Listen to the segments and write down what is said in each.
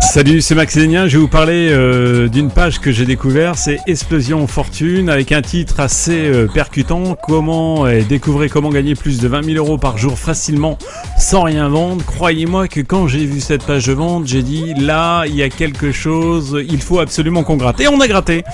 Salut, c'est Max Lénien, je vais vous parler d'une page que j'ai découverte, c'est Explosion Fortune, avec un titre assez percutant, découvrez comment gagner plus de 20 000 euros par jour facilement sans rien vendre. Croyez-moi que quand j'ai vu cette page de vente, j'ai dit là, il y a quelque chose, il faut absolument qu'on gratte. Et on a gratté.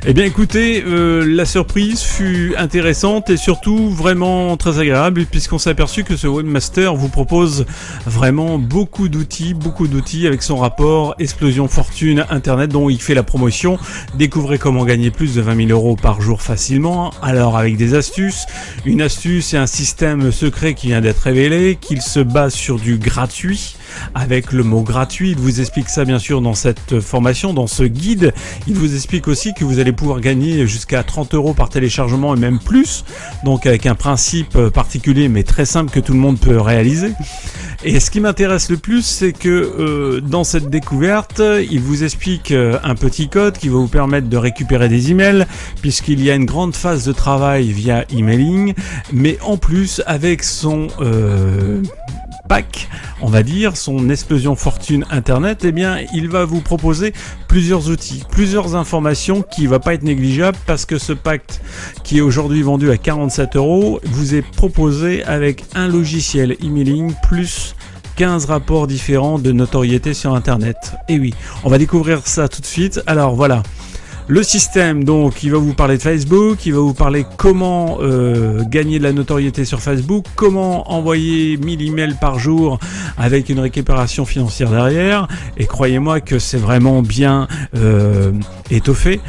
Eh bien écoutez, la surprise fut intéressante et surtout vraiment très agréable, puisqu'on s'est aperçu que ce webmaster vous propose vraiment beaucoup d'outils avec son rapport Explosion Fortune Internet dont il fait la promotion. Découvrez comment gagner plus de 20 000 euros par jour facilement. Alors avec des astuces, une astuce et un système secret qui vient d'être révélé, qu'il se base sur du gratuit. Avec le mot gratuit, il vous explique ça bien sûr dans cette formation, dans ce guide. Il vous explique aussi que vous allez pouvoir gagner jusqu'à 30 euros par téléchargement et même plus. Donc avec un principe particulier mais très simple que tout le monde peut réaliser. Et ce qui m'intéresse le plus, c'est que dans cette découverte, il vous explique un petit code qui va vous permettre de récupérer des emails, puisqu'il y a une grande phase de travail via emailing, mais en plus avec son pack, on va dire, son Explosion Fortune Internet, eh bien, il va vous proposer plusieurs outils, plusieurs informations qui ne va pas être négligeable, parce que ce pack qui est aujourd'hui vendu à 47 euros vous est proposé avec un logiciel emailing plus 15 rapports différents de notoriété sur Internet. Et oui, on va découvrir ça tout de suite. Alors voilà. Le système, donc, il va vous parler de Facebook, il va vous parler comment gagner de la notoriété sur Facebook, comment envoyer 1000 emails par jour avec une récupération financière derrière. Et croyez-moi que c'est vraiment bien étoffé.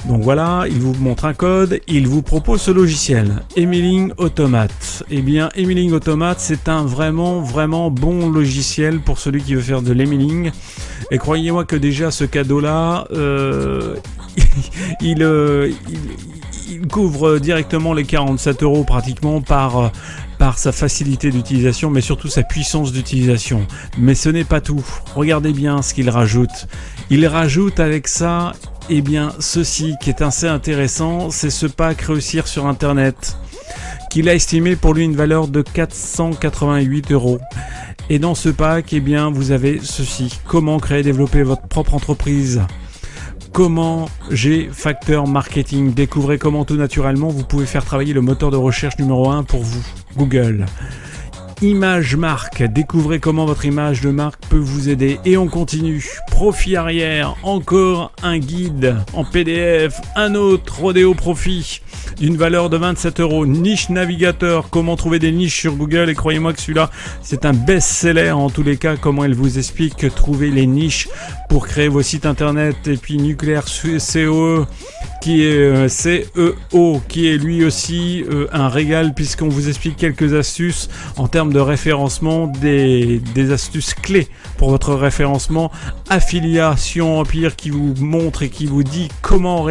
Donc voilà, il vous montre un code, il vous propose ce logiciel, Emailing Automate. Eh bien, Emailing Automate, c'est un vraiment bon logiciel pour celui qui veut faire de l'emailing. Et croyez-moi que déjà ce cadeau-là, il couvre directement les 47 euros pratiquement par sa facilité d'utilisation, mais surtout sa puissance d'utilisation. Mais ce n'est pas tout. Regardez bien ce qu'il rajoute. Il rajoute avec ça, eh bien, ceci qui est assez intéressant, c'est ce pack Réussir sur Internet, qu'il a estimé pour lui une valeur de 488 euros. Et dans ce pack, eh bien, vous avez ceci. Comment créer et développer votre propre entreprise. Comment G-Factor Marketing. Découvrez comment tout naturellement vous pouvez faire travailler le moteur de recherche numéro 1 pour vous, Google. Image marque, découvrez comment votre image de marque peut vous aider. Et on continue. Profit arrière, encore un guide en PDF, un autre Rodéo Profit d'une valeur de 27 euros. Niche navigateur, comment trouver des niches sur Google. Et croyez-moi que celui-là, c'est un best-seller en tous les cas. Comment elle vous explique que trouver les niches pour créer vos sites internet. Et puis Nucléaire CEO, qui est CEO, qui est lui aussi un régal, puisqu'on vous explique quelques astuces en termes de référencement, des astuces clés pour votre référencement. Affiliation Empire, qui vous montre et qui vous dit comment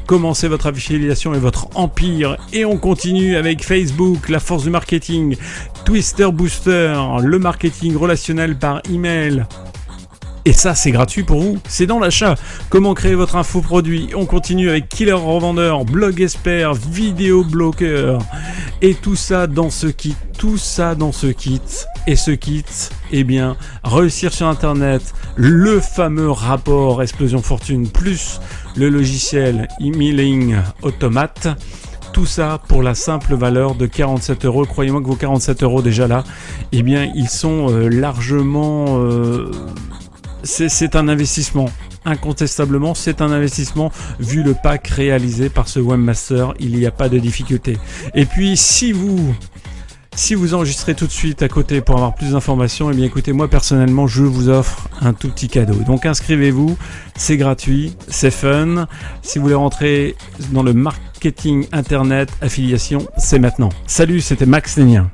commencer votre affiliation et votre empire. Et on continue avec Facebook, la force du marketing, Twister Booster, le marketing relationnel par email. Et ça, c'est gratuit pour vous, c'est dans l'achat. Comment créer votre infoproduit. On continue avec Killer Revendeur, Blog Expert, Vidéo Bloqueur. Et tout ça dans ce kit. Et ce kit, eh bien, Réussir sur Internet, le fameux rapport Explosion Fortune, plus le logiciel Emailing Automate. Tout ça pour la simple valeur de 47 euros. Croyez-moi que vos 47 euros déjà là, eh bien, ils sont largement... C'est un investissement. Incontestablement, c'est un investissement vu le pack réalisé par ce webmaster. Il n'y a pas de difficulté. Et puis, si vous enregistrez tout de suite à côté pour avoir plus d'informations, eh bien écoutez, moi personnellement, je vous offre un tout petit cadeau. Donc inscrivez-vous, c'est gratuit, c'est fun. Si vous voulez rentrer dans le marketing internet affiliation, c'est maintenant. Salut, c'était Max Lénien.